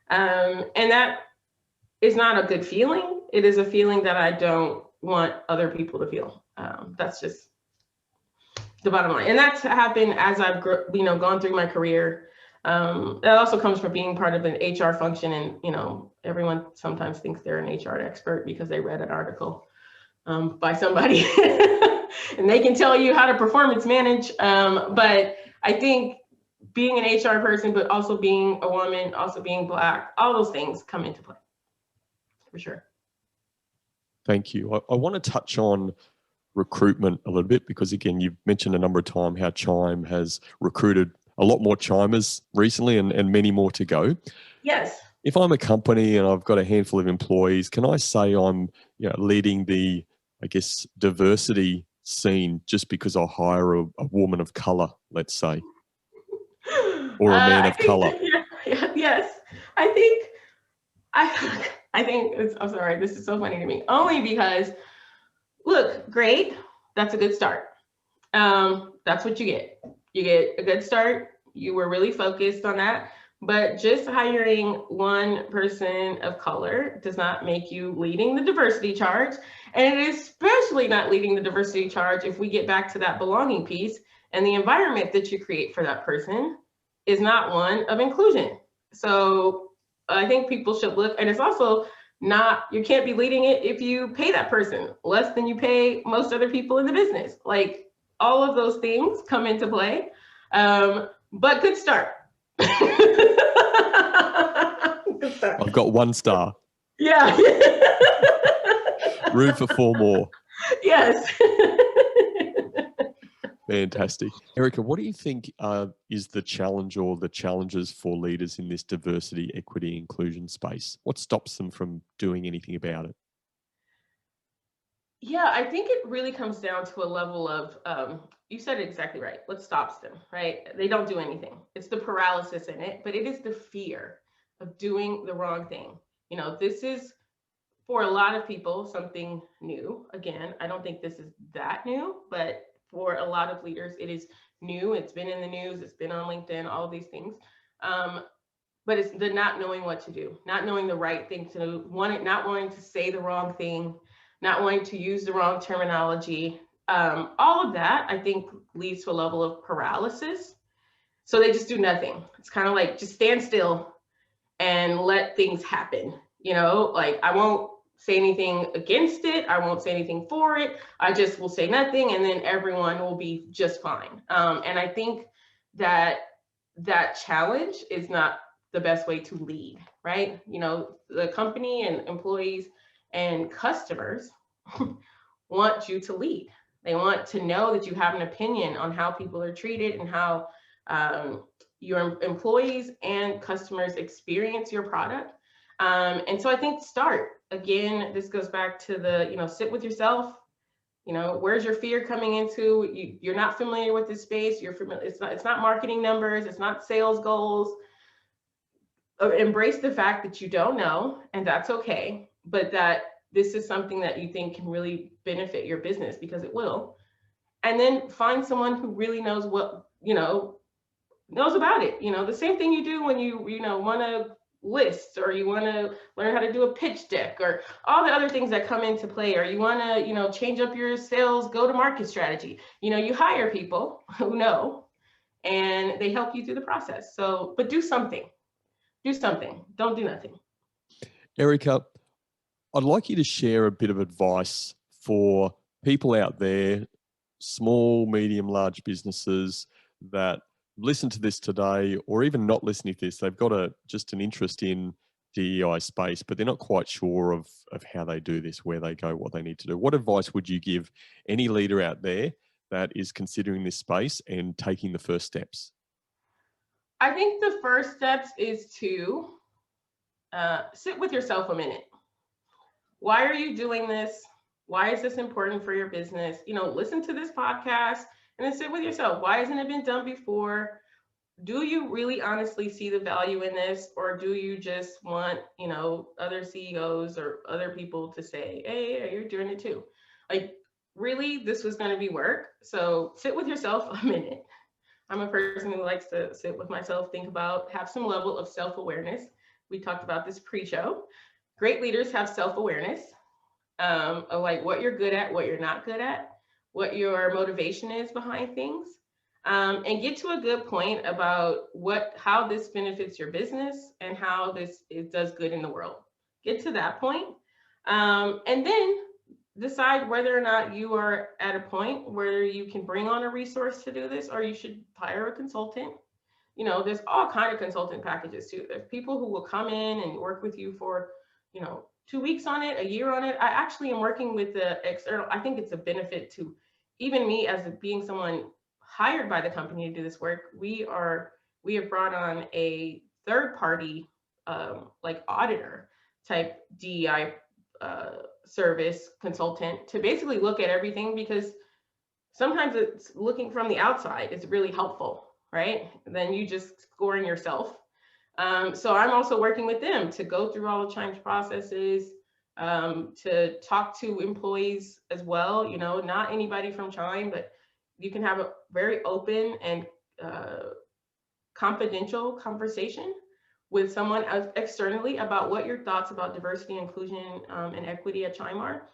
And that is not a good feeling. It is a feeling that I don't want other people to feel. That's just the bottom line. And that's happened as I've gone through my career. That also comes from being part of an HR function, and everyone sometimes thinks they're an HR expert because they read an article by somebody and they can tell you how to performance manage. But I think being an HR person, but also being a woman, also being Black, all those things come into play for sure. Thank you. I want to touch on recruitment a little bit, because again, you've mentioned a number of times how Chime has recruited a lot more Chimers recently, and many more to go. Yes. If I'm a company and I've got a handful of employees, can I say I'm leading the, I guess, diversity scene just because I hire a woman of color, let's say, or a man of color? Yes. I think I'm sorry, this is so funny to me. Only because, look, great, that's a good start. That's what you get. You get a good start. You were really focused on that. But just hiring one person of color does not make you leading the diversity charge. And it is especially not leading the diversity charge if we get back to that belonging piece, and the environment that you create for that person is not one of inclusion. So I think people should look, and it's also not, you can't be leading it if you pay that person less than you pay most other people in the business. Like, all of those things come into play. But good start. Good start. I've got 1 star. Yeah. Room for 4 more. Yes. Fantastic. Erica, what do you think is the challenge or the challenges for leaders in this diversity, equity, inclusion space? What stops them from doing anything about it? Yeah, I think it really comes down to a level of, you said it exactly right. What stops them, right? They don't do anything. It's the paralysis in it, but it is the fear of doing the wrong thing. This is, for a lot of people, something new. Again, I don't think this is that new, but for a lot of leaders, it is new. It's been in the news. It's been on LinkedIn, all of these things. But it's the not knowing what to do, not knowing the right thing to do, not wanting to say the wrong thing, not wanting to use the wrong terminology. All of that, I think, leads to a level of paralysis. So they just do nothing. It's kind of like, just stand still and let things happen. Like, I won't say anything against it. I won't say anything for it. I just will say nothing, and then everyone will be just fine. And I think that challenge is not the best way to lead, right? The company and employees and customers want you to lead. They want to know that you have an opinion on how people are treated and how your employees and customers experience your product. And so I think start again, this goes back to the, sit with yourself. Where's your fear coming into? You're not familiar with this space. You're familiar. It's not marketing numbers. It's not sales goals. Embrace the fact that you don't know, and that's okay. But that this is something that you think can really benefit your business, because it will. And then find someone who really knows what, knows about it. The same thing you do when you want to list, or you want to learn how to do a pitch deck, or all the other things that come into play, or you want to change up your sales go to market strategy. You hire people who know, and they help you through the process. So, but do something. Don't do nothing. Erica, I'd like you to share a bit of advice for people out there, small, medium, large businesses that listen to this today, or even not listening to this. They've got just an interest in DEI space, but they're not quite sure of how they do this, where they go, what they need to do. What advice would you give any leader out there that is considering this space and taking the first steps? I think the first steps is to sit with yourself a minute. Why are you doing this? Why is this important for your business? Listen to this podcast and then sit with yourself. Why hasn't it been done before? Do you really honestly see the value in this? Or do you just want, other CEOs or other people to say, hey, you're doing it too? Like, really, this was going to be work. So sit with yourself a minute. I'm a person who likes to sit with myself, think about, have some level of self-awareness. We talked about this pre-show. Great leaders have self-awareness of like what you're good at, what you're not good at, what your motivation is behind things, and get to a good point about how this benefits your business and how it does good in the world. Get to that point, and then decide whether or not you are at a point where you can bring on a resource to do this, or you should hire a consultant. There's all kind of consultant packages too. There's people who will come in and work with you for, 2 weeks on it, a year on it. I actually am working with the external. I think it's a benefit to even me as being someone hired by the company to do this work. We have brought on a third party, like auditor type DEI service consultant to basically look at everything, because sometimes it's looking from the outside is really helpful, right? Then you just scoring yourself. So I'm also working with them to go through all the Chime's processes, to talk to employees as well. Not anybody from Chime, but you can have a very open and confidential conversation with someone externally about what your thoughts about diversity, inclusion, and equity at Chime are.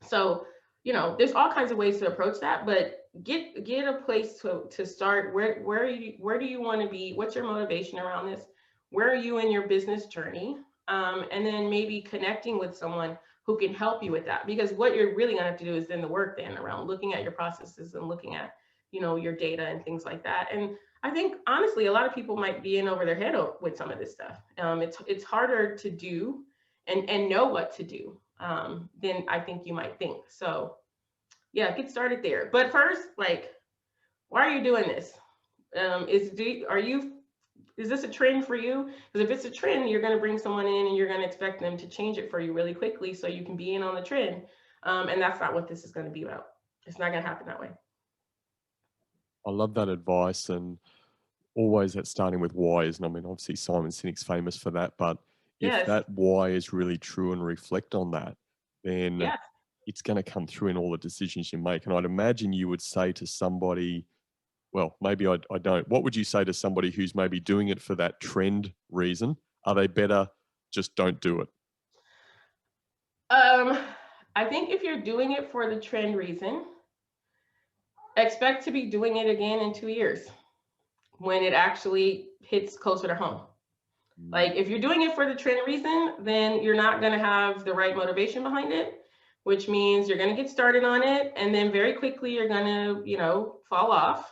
So, there's all kinds of ways to approach that, but get a place to start. Where do you want to be? What's your motivation around this? Where are you in your business journey? And then maybe connecting with someone who can help you with that, because what you're really gonna have to do is then the work then around looking at your processes and looking at, your data and things like that. And I think honestly, a lot of people might be in over their head with some of this stuff. It's harder to do and know what to do than I think you might think. So yeah, get started there. But first, like, why are you doing this? Is this a trend for you? Because if it's a trend, you're going to bring someone in and you're going to expect them to change it for you really quickly so you can be in on the trend. And that's not what this is going to be about. It's not going to happen that way. I love that advice, and always that starting with why isn't. I mean, obviously Simon Sinek's famous for that, but if that why is really true and reflect on that, then it's going to come through in all the decisions you make. And I'd imagine you would say to somebody, well, maybe I don't. What would you say to somebody who's maybe doing it for that trend reason? Are they better just don't do it? I think if you're doing it for the trend reason, expect to be doing it again in 2 years when it actually hits closer to home. Like, if you're doing it for the trend reason, then you're not going to have the right motivation behind it, which means you're going to get started on it. And then very quickly, you're going to, fall off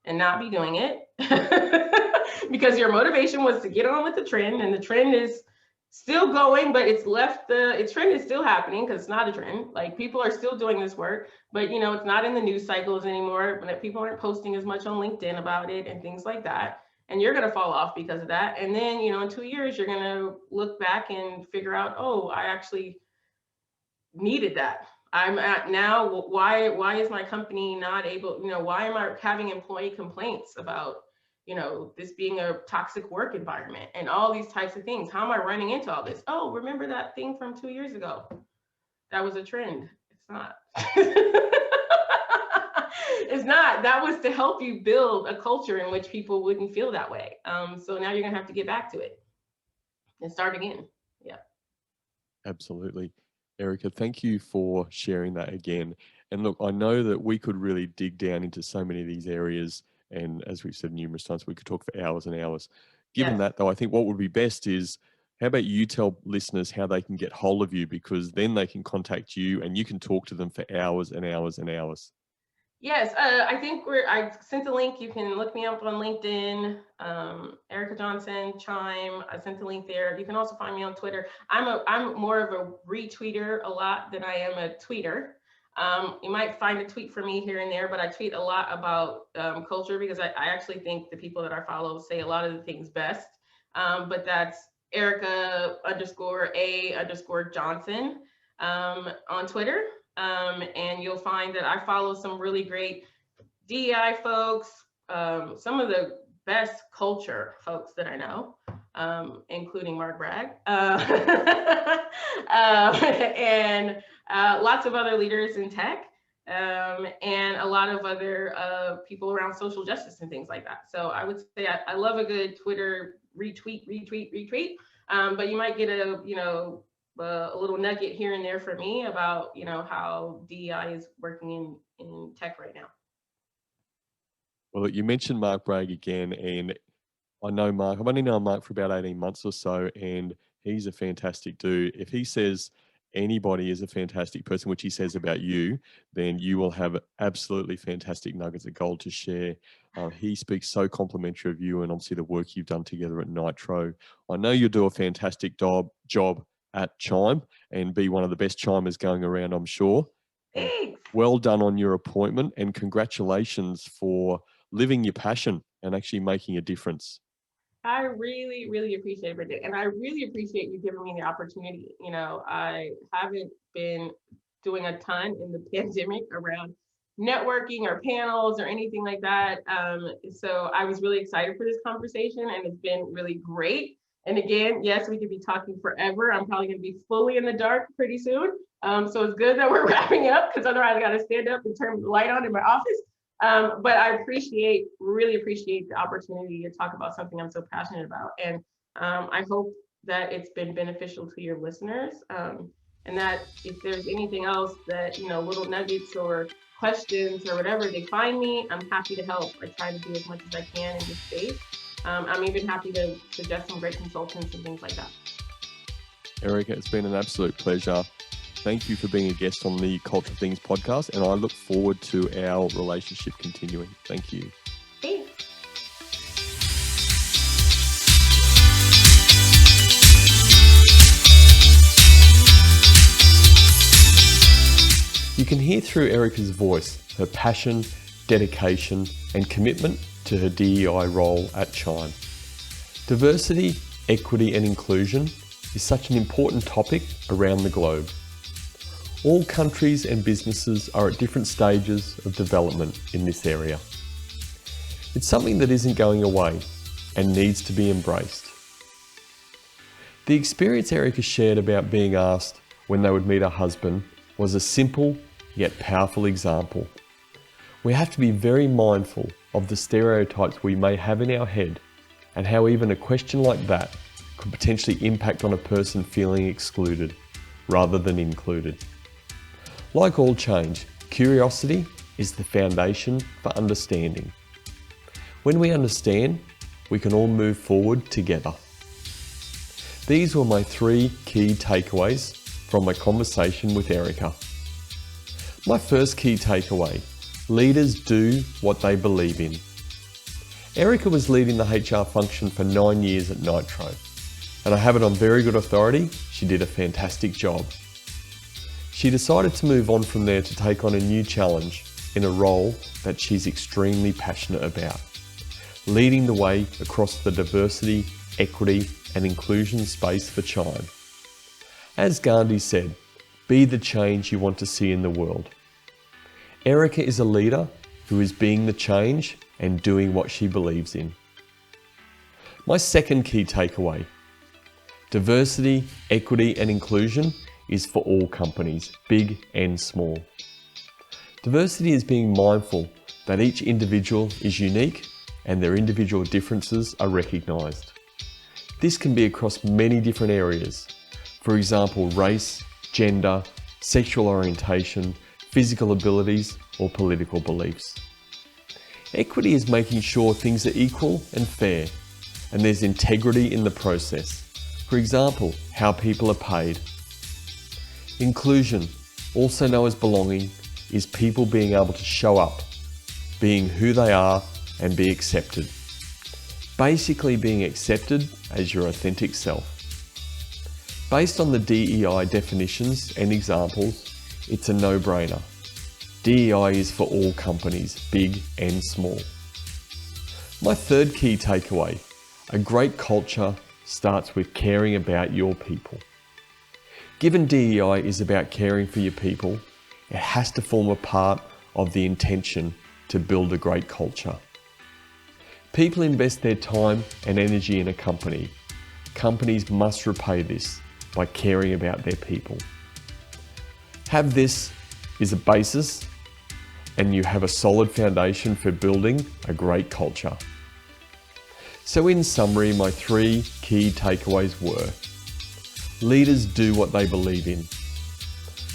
and not be doing it because your motivation was to get on with the trend, and the trend is still going, but its trend is still happening because it's not a trend. Like, people are still doing this work, but it's not in the news cycles anymore, but people aren't posting as much on LinkedIn about it and things like that. and you're going to fall off because of that. And then, in 2 years, you're going to look back and figure out, oh, I actually needed that. I'm at now, why is my company not able, why am I having employee complaints about, this being a toxic work environment and all these types of things? How am I running into all this? Oh, remember that thing from 2 years ago? That was a trend. It's not. It's not. That was to help you build a culture in which people wouldn't feel that way. So now you're going to have to get back to it and start again. Yeah. Absolutely. Erica, thank you for sharing that again. And look, I know that we could really dig down into so many of these areas. And as we've said numerous times, we could talk for hours and hours. Given Yes. that, though, I think what would be best is, how about you tell listeners how they can get hold of you, because then they can contact you and you can talk to them for hours and hours and hours. Yes, I think I sent the link. You can look me up on LinkedIn, Erica Johnson, Chime. I sent the link there. You can also find me on Twitter. I'm more of a retweeter a lot than I am a tweeter. You might find a tweet from me here and there, but I tweet a lot about culture, because I actually think the people that I follow say a lot of the things best. But that's Erica_A_Johnson on Twitter. And you'll find that I follow some really great DEI folks, some of the best culture folks that I know, including Mark Bragg, and lots of other leaders in tech, and a lot of other people around social justice and things like that. So I would say I love a good Twitter retweet, but you might get a little nugget here and there for me about, how DEI is working in tech right now. Well, you mentioned Mark Bragg again, and I know Mark. I've only known Mark for about 18 months or so, and he's a fantastic dude. If he says anybody is a fantastic person, which he says about you, then you will have absolutely fantastic nuggets of gold to share. He speaks so complimentary of you and obviously the work you've done together at Nitro. I know you'll do a fantastic job at Chime and be one of the best chimers going around, I'm sure. Thanks. Well done on your appointment, and congratulations for living your passion and actually making a difference. I really, really appreciate it, and I really appreciate you giving me the opportunity. I haven't been doing a ton in the pandemic around networking or panels or anything like that. So I was really excited for this conversation, and it's been really great. And again, yes, we could be talking forever. I'm probably going to be fully in the dark pretty soon. So it's good that we're wrapping up, because otherwise I got to stand up and turn the light on in my office. But I really appreciate the opportunity to talk about something I'm so passionate about. And I hope that it's been beneficial to your listeners. And that if there's anything else that, little nuggets or questions or whatever, they find me, I'm happy to help. I try to do as much as I can in this space. I'm even happy to suggest some great consultants and things like that. Erica, it's been an absolute pleasure. Thank you for being a guest on the Culture Things podcast, and I look forward to our relationship continuing. Thank you. Thanks. You can hear through Erica's voice her passion, dedication, and commitment to her DEI role at Chime. Diversity, equity, and inclusion is such an important topic around the globe. All countries and businesses are at different stages of development in this area. It's something that isn't going away and needs to be embraced. The experience Erica shared about being asked when they would meet her husband was a simple yet powerful example. We have to be very mindful of the stereotypes we may have in our head, and how even a question like that could potentially impact on a person feeling excluded rather than included. Like all change, curiosity is the foundation for understanding. When we understand, we can all move forward together. These were my 3 key takeaways from my conversation with Erica. My first key takeaway: leaders do what they believe in. Erica was leading the HR function for 9 years at Nitro, and I have it on very good authority, she did a fantastic job. She decided to move on from there to take on a new challenge in a role that she's extremely passionate about. leading the way across the diversity, equity, and inclusion space for Chime. As Gandhi said, be the change you want to see in the world. Erica is a leader who is being the change and doing what she believes in. My second key takeaway: diversity, equity, and inclusion is for all companies, big and small. Diversity is being mindful that each individual is unique and their individual differences are recognised. This can be across many different areas. For example, race, gender, sexual orientation, physical abilities, or political beliefs. Equity is making sure things are equal and fair, and there's integrity in the process. For example, how people are paid. Inclusion, also known as belonging, is people being able to show up, being who they are, and be accepted. Basically being accepted as your authentic self. Based on the DEI definitions and examples, it's a no-brainer. DEI is for all companies, big and small. My third key takeaway: a great culture starts with caring about your people. Given DEI is about caring for your people, it has to form a part of the intention to build a great culture. People invest their time and energy in a company. Companies must repay this by caring about their people. Have this as a basis, and you have a solid foundation for building a great culture. So in summary, my 3 key takeaways were: leaders do what they believe in.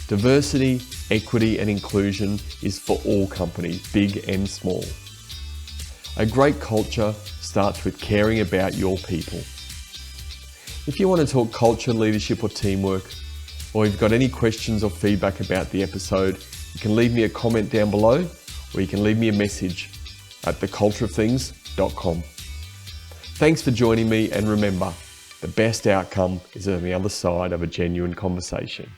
Diversity, equity, and inclusion is for all companies, big and small. A great culture starts with caring about your people. If you want to talk culture, leadership, or teamwork, or you've got any questions or feedback about the episode, you can leave me a comment down below, or you can leave me a message at thecultureofthings.com. Thanks for joining me, and remember, the best outcome is on the other side of a genuine conversation.